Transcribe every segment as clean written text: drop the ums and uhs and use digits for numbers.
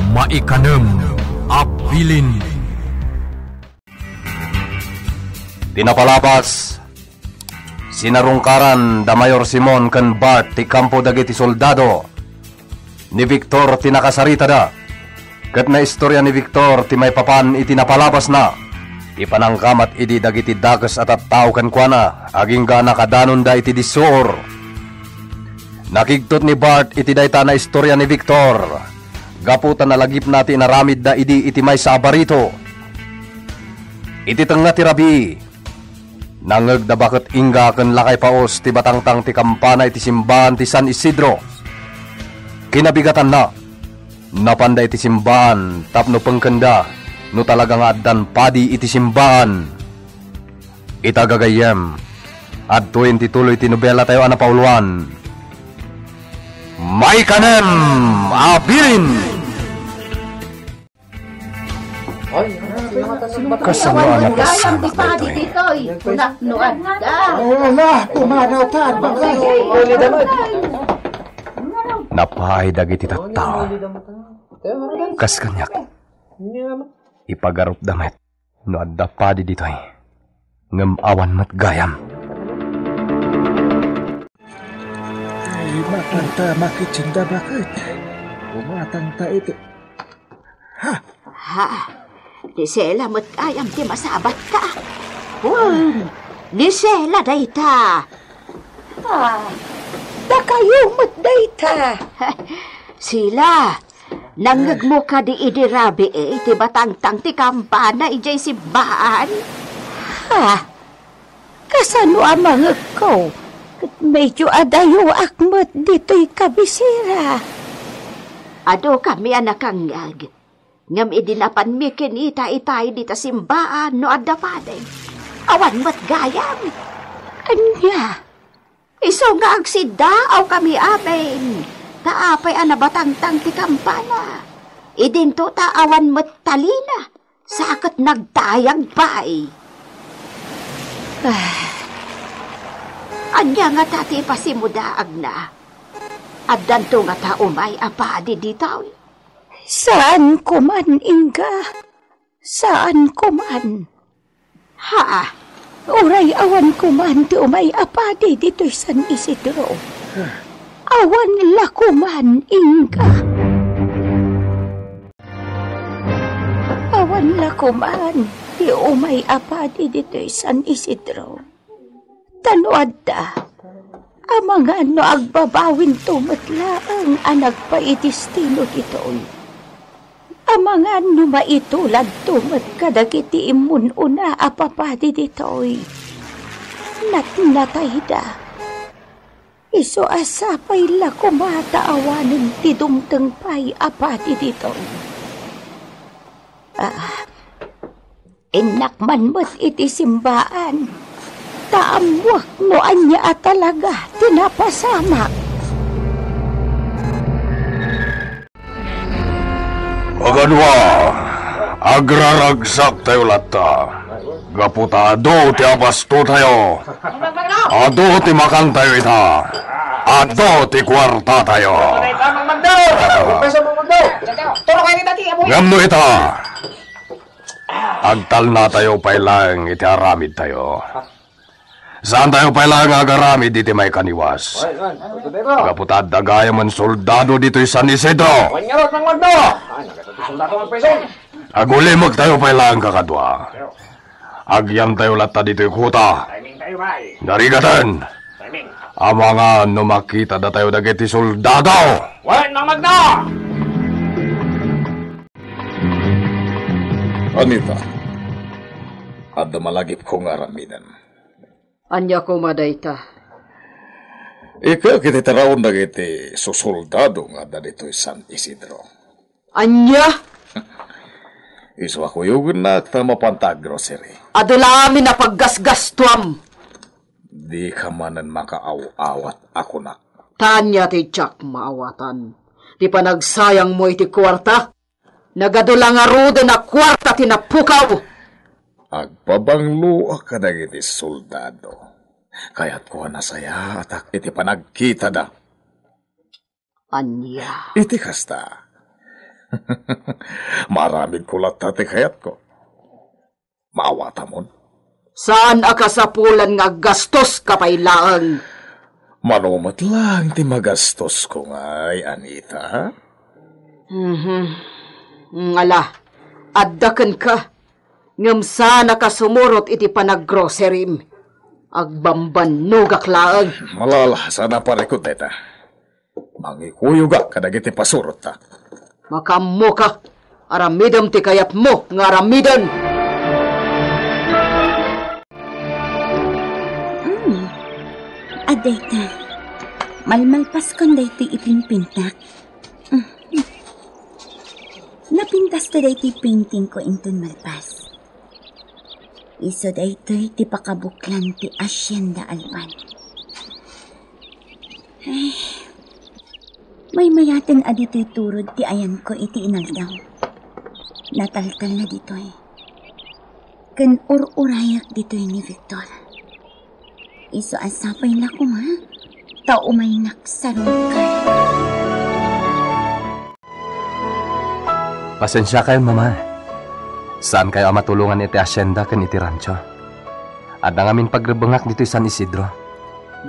Maikanem Abilin. Tinapalabas sinarungkaran da Mayor Simon ken Bart ti kampo dagiti soldado. Ni Victor tinakasarita da. Ket na istorya ni Victor ti may papan iti napalabas na. Ipanangkamat idi dagiti dages at tao ken kuana aging ga nakadanon da iti disuor. Nakigtot ni Bart iti dayta na istorya ni Victor. Gaputan nalagip nati naramid da idi iti may sa abarito. Iti tenga ti rabi. Nangeg da bakit ingga ken lakay paos ti batangtang ti kampana iti simbahan ti San Isidro. Kinabigatan na. Napanda iti simbahan tapno pengkenda no talaga nga addan padi iti simbahan. Itagagayem adtoin ti tuloy ti nobela tayo ana pauluan. Maikanem Abilin. Kasamaan na kasama kayo dito. Nuan ka. Wala, pumanaw ta. Napahay dagiti tattao. Kas kanyak. Ipagarup damet. No adda padi ditoy. Ngem awan mat gayam. Ay, matanta makitsinda bakit? Umatanta ito. Ha? Ni Sela mat ayam ti masabat ka. Ni Sela dayta. Da kayo mat dayta. Sila. Nangag mo ka di idirabi ti batangtang ti kampana ijay simbahan. Kasano amang ko? Medyo adayo akmat dito'y kabisira. Ado kami anakangag. Ngam idinapan mi kinita itay dita simbaan no adda paday. Awan mat gayam. Anya? Iso nga agsidaaw kami amin. Taapay anabatangtang ti kampana. Idinto taawan mat talina. Sakit nagtayag bay. Anya nga tati pasimudaag na. At danto nga taumay apadi ditaw. Saan ko man, Inga? Saan ko man? Ha? Uray awan ko man ti umay apadi dito'y San Isidro. Awan la ko man, Inga. Awan la ko man ti umay apadi dito'y San Isidro. Tanoad da. Amang ano agbabawin tumatlaang anag pa itistino dito'y. Amang ano maitulad tumat kadagiti imun una apapadi dito'y. Natnatay da. Iso asapay la kumataawanin ti dumteng pay apadi dito'y. Inakman mo't iti simbaan. Taamwak no anya talaga tinapasama. Agadwa, agraragsak tayo lata. Gaputado ti abasto tayo. Ado ti makan tayo ita. Ado ti kwarta tayo. Ngamno ita. Agtal na tayo pailang iti aramid tayo. Saan tayo pailang agaramid iti may kaniwas? Gaputad dagaya man soldado dito'y San Isidro. Agulimag tayo pailang kakadwa. Agyam tayo lata dito'y kuta. Narigatan. Amanga no makita da tayo dagiti soldado. Walang nang magno! Anita, at malagip kong araminan. Anya ko madayta. Ika kiti taraon dagiti susoldado nga dito'y San Isidro. Anya? Iso ako yung nagtamapantag grocery. Adulami na paggasgastuam. Di ka manan makaaw-awat ako na. Tanya ti Jack maawatan. Di pa nagsayang mo iti kwarta. Nagadulang arudo na kwarta tinapukaw. Agpabanglo ka na iti soldado. Kaya't ko na saya at iti panagkita da. Anya? Iti kasta. Maraming kulat dati kayat ko. Maawata mo. Saan akasapulan nga gastos ka pa'y laang? Manumat lang ti magastos ko ngay, Anita. Ngala, addaken ka. Ngam sana ka sumurot iti panag-grocery. Agbamban nugak laang. Malala, sana parikot deta. Mangikuyo ka kadagiti pasurot ta. Makammo ka. Aramidam ti kayat mo nga aramidan. Adayta, malmalpas kon daytoy ipinpintak. Napintas ta daytoy painting ko inton malpas. Iso daytoy ti pakabuklan ti Hacienda Alban. Ay, may mayaten adito'y turod ti ayan ko iti inaldaw. Nataltal na dito'y. Kan ur-urayak dito'y ni Victor. Iso asapay na ko ha. Tao may naksarungkay. Pasensya kayo, Mama. Saan kayo matulungan iti Hacienda kan iti rancho? At ang aming pagrebengak dito San Isidro.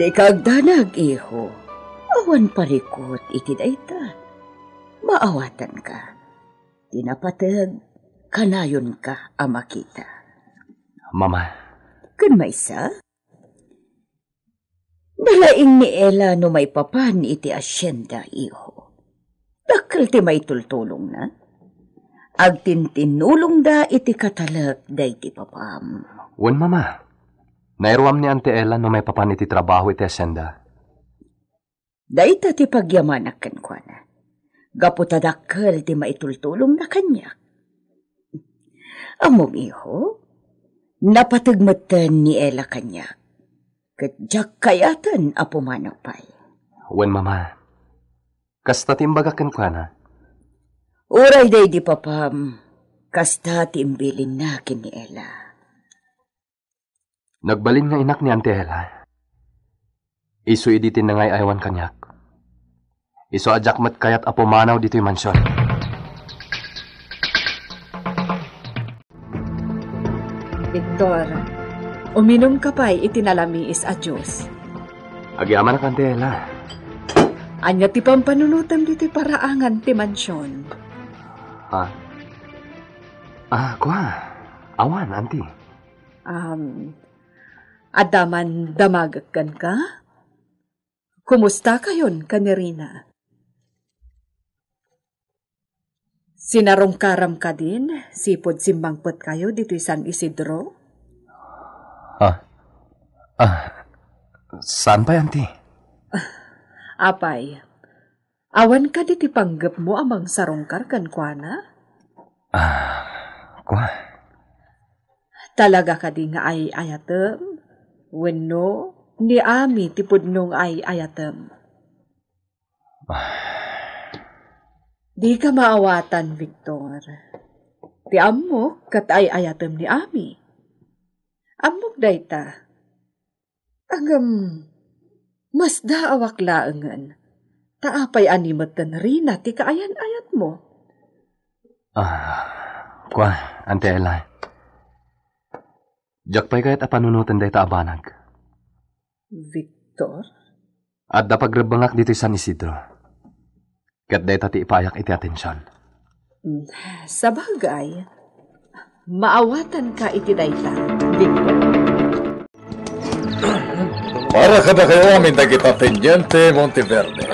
Di kagdanag, iho. Awan parikot iti dayta. Maawatan ka. Tinapatag, kanayon ka amakita. Mama. Kun maysa? Nalaing ni Ella no may papan iti Hacienda, iho. Dakal ti may tultulong na. Agtintinulong da iti katalag day ti papam. Wen, Mama. Nairuam ni Ante Ella no may papan iti trabaho iti Hacienda. Dayta ti pagyamanakan ko na. Gaputadakal ti maitultulong na kanya. Among iho, napatagmatan ni Ella kanya. Kadyak kayatan apumanapay. Wen, Mama. Kasta timbagakan ko na. Uray day di papam, kasta timbilin na kin ni Ella. Nagbalin nga inak ni Ante Ella. Isu iditin na ngay aywan kanyak. Isu ajakmat kayat apumanaw dito'y mansyon. Victor, uminom ka pa'y itinalamiis a Diyos. Agyaman na Ante Ella. Anya ti pampanunutam dito'y paraangan ti mansyon. Kuha. Awan, Auntie. Adaman damagakan ka? Kumusta kayon, Kanirina? Sinarongkaram ka din? Sipod simbangpot kayo dito'y San Isidro? Saan pa, Auntie? Apay, awan ka diti panggap mo amang sarongkar kan kuana? Kuha. Talaga ka di nga ay ayatem? Wenno, ni ami ti pudnong ay ayatem. Di ka maawatan, Victor. Ti amok kat ay ayatem ni ami. Amok dayta. Mas daawak laengan. Taapay animat ka na rin ti kaayan-ayat mo. Kuha, Ante Ella. Jakpay kahit apanunutan day taabanag. Victor? At dapagrebangak dito San Isidro. Kat day tati ipayak iti atensyon. Sa bagay, maawatan ka iti dayta, Victor. Para kada kayo amin na kita Teniente Monteverde.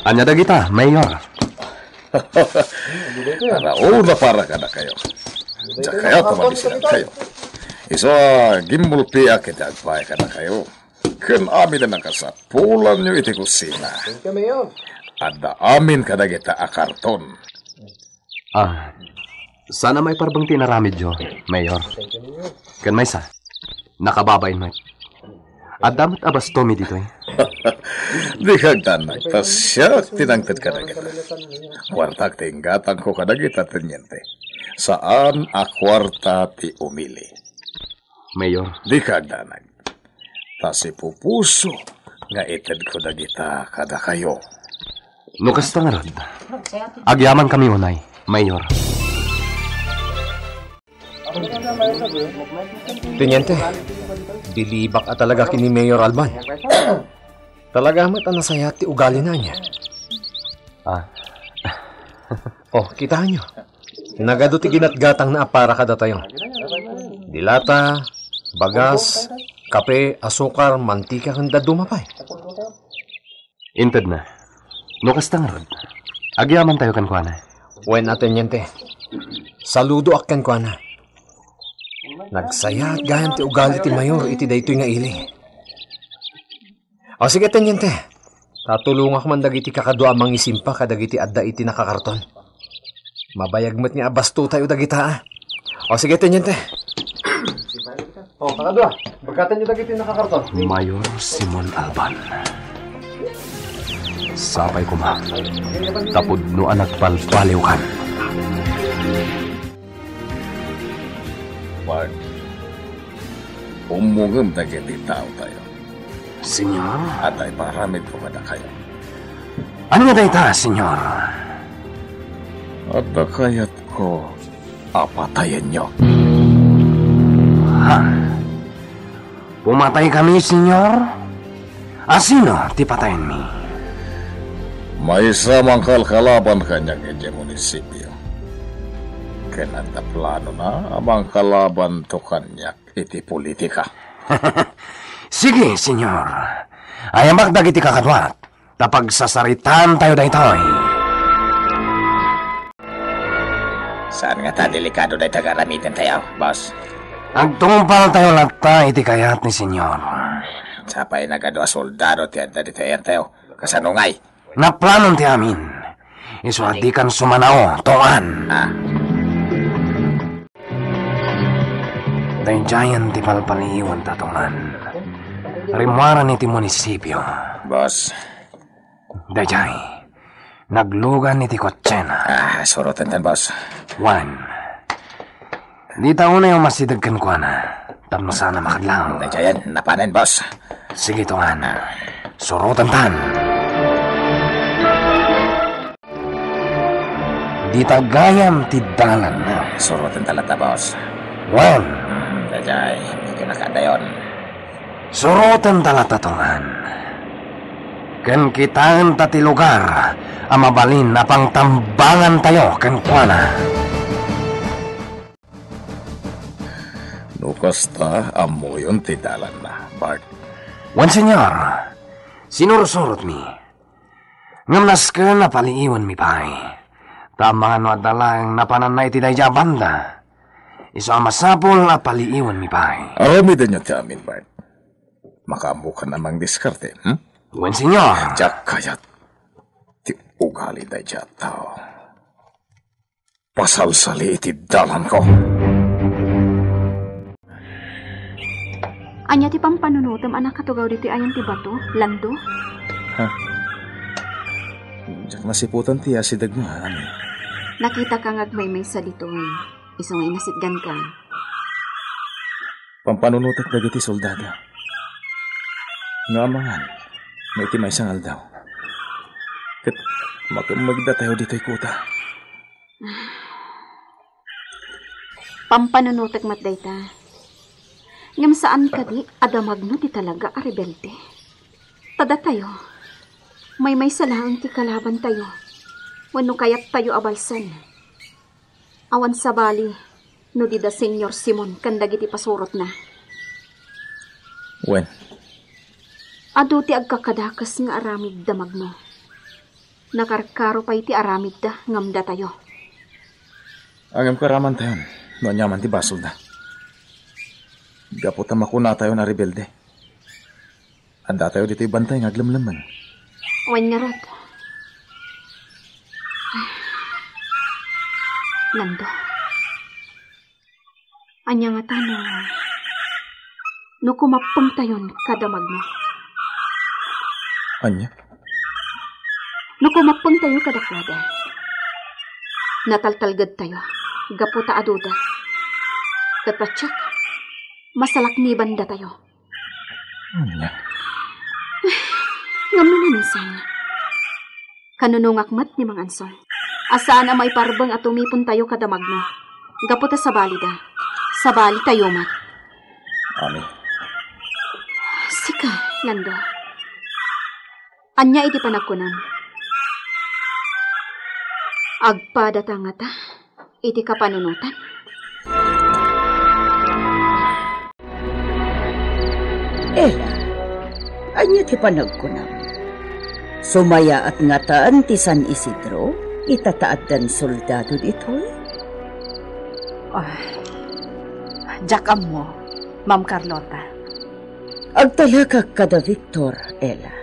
Anya da kita, Mayor. Una para kada kayo. Diyak kaya tumabisinan kayo. Iso gimbulpi akit agpay kada kayo. Ken amin na nakasapulan nyo iti kusina. Ada amin kada kita akarton. Sana may parbang tinaramid yo, Mayor. Ken may sa, nakababain mo. At damat abastomi dito eh. Di kagtanay, tas siya tinangtad kada kita. Kwartak tinggatang ko kada kita Teniente. Saan a kwarta ti umili? Mayor. Di kagdanag. Tas ipupuso nga ited ko da kita kada kayo. Nukas tangarad. Agyaman kami unay, Mayor. Teniente, bilibak at talaga kini Mayor Alban. Talaga mat ang nasaya ti ugali na niya. Oh, kitahan nyo. Nagado ti ginatgatang na para kada tayo. Dilata, bagas, kape, asukar, mantika kanda dumapay. Inted na. Nukas tangarad. Agyaman tayo kan kuana. Wen teniente. Saludo akan kuana. Nagsaya at gayan ti ugali ti Mayor iti daytoy nga ili. O sige teniente. Tatulung ako man dagiti kakadua mang isimpa kadagiti adda iti nakakarton. Mabayagmet nga abasto tayo dagita. O sige teniente. O kakadua, bagkatan nyo dagiti nakakarton. Mayor Simon Alban. Sapay ko ma. Tapod no anak palpaliw kan. Bart, umugam dagiti tao tayo. Senyor? At ay paramid ko kada kayo. Ano nga dayta, senyor? At kayat ko apatayan nyo. Ha? Pumatay kami, senyor? Sino ti patayin mi? May samang kalkalaban kanyang iti munisipyo. Kenanta plano na amang kalaban to kanyak iti politika. Sige, senyor. Ayamak dagiti kakadwat. Tapag sasaritan tayo daytoy. Saan nga ta delikado dahi tagaramitin tayo, boss? Agtungpal tayo lata iti kayat ni senyor. Sapay nagado a soldado ti adda di tayo. Kasanungay. Naplanon ti amin. Isuadikan sumanao, toan. Dayjayan ti palpaliwan tatungan. Rimuaran iti munisipyo. Boss. Dayjay, naglugan iti kotsena. Surutan tan, boss. Juan, di taon na yung masidagkan ko na. Tapno sana makadlaw. Dayjayan, napanen, boss. Sige, tungan. Surutan tan. Di tagayam ti dalan na. Surutan talata, boss. Juan. Dayjay, kinakadayon. Surutan talata tungan. Ken kitaan tati lugar amabalin na pang tambangan tayo ken kuana. Nukas ta amoyon ti dalan na, Bart. Wan senyor, sinurusurot mi. Ngamnas ka na paliiwan mi pay. Tama no adalang napananay ti dayja banda. Iso amasapol na paliiwan mi pay. Aramidan nyo ti amin, Bart. Makamuka namang diskarte, Wan senyor. Jak kayat ti ugali dayja tao. Pasalsali iti dalan ko. Anya ti pampanunutom anak katugaw diti ayan ti bato, lando? Jak nasiputan ti asidag nga. Nakita kang agmay-may sa ditoy. Isungay nasitgan ka. Pampanunutat dagiti soldada. Nga mangan, may iti may sangal daw. Kat makamagda tayo dito'y kuta. Pampanunutak matdayta. Ngam saan ka di, adamag no di talaga a rebelde. Tada tayo. May salang ti kalaban tayo. Wano kayat tayo abalsan. Awan sa bali, no di da Senyor Simon kandagiti pasurot na. Wen? Ado ti agkakadakas nga aramid damag mo. Nakarkaro pa iti aramid da ngamda tayo. Agam karaman tayo. Noanyaman ti basol na. Gaputa makuna tayo na rebelde. Anda tayo dito'y bantay ng aglamlaman. Wan nga rod. Lando. Anya nga tanong. No kumapang tayon kadamag mo. Anya? No kumapang tayo kadakwada. Nataltalgad tayo. Gaputa aduda. Katpatsak. Masalak ni banda tayo. Anya? Ngam na minsan. Kanunungak mat ni Mang Ansol. Asaan ang may parbang at umipon tayo kadamag mo. Gaputa sa balida. Sa bali tayo mat. Ami. Sika, Lando. Anya iti panagkunan. Agpadata nga ta. Iti kapanunutan. Ela, anya ti panagkunam. Sumaya at ngataan ti San Isidro, itataad dan soldado ditoy. Jakam mo, Ma'am Carlota. Agtalaga kada Victor, Ela.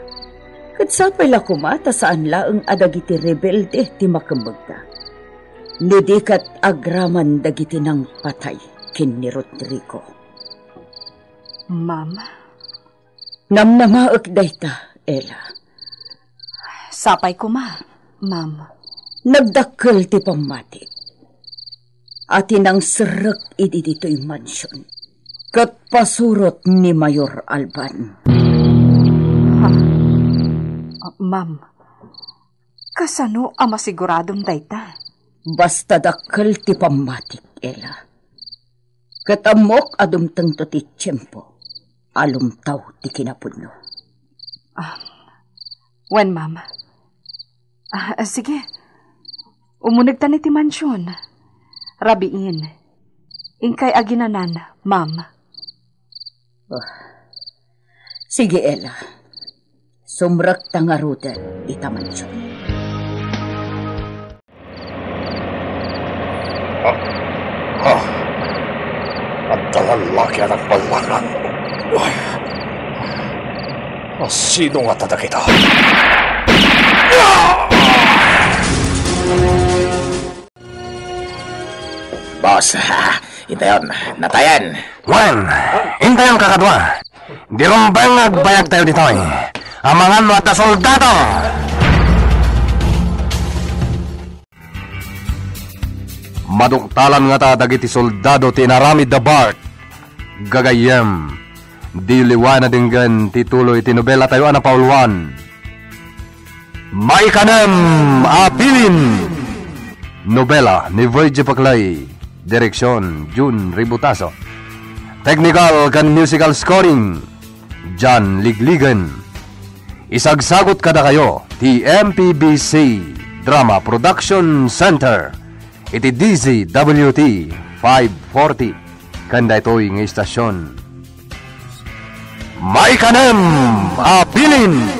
Katsapay la kumata saan laeng adagiti rebelde ti makambagda. Nidikat agraman dagiti ng patay kin ni Rodrigo. Ma'am? Namnamaak dayta, Ela. Sapay ko ma'am. Nagdakkel ti pamati. Atin ang serak idi dito'y mansyon. Kat pasurot ni Mayor Alban. Ma'am, kasano ang masiguradong dayta? Basta dakkel ti pamatik, Ela. Katamok adumteng to ti tiyempo. Alumtaw ti kinapudno. Wen, ma'am. Sige. Umunag ta ni ti mansyon. Rabiin. Ingkay aginanan, ma'am. Sige, Ela. Sumrak tangarudan ita mansyon. At talalaki ang nagbalangan. Sino nga tada kita? Boss, hintayon. Natayan. Wan, hintayon kakadwa. Di rumbang nagbayag tayo dito eh. Amangan mo at na soldado! Maduktalan nga ta dagiti soldado ti naramid da bark. Gagayem. Di liwana dinggan ti tuloy ti nobela tayo na pauluan. May kanem abilin. Nobela ni Virgie Paclay. Direksyon June Ributaso. Technical kan musical scoring John Ligligan. Isagsagot kada kayo ti MPBC Drama Production Center. Iti DZWT 540 kanda ito'y ng istasyon. May kanem abilin.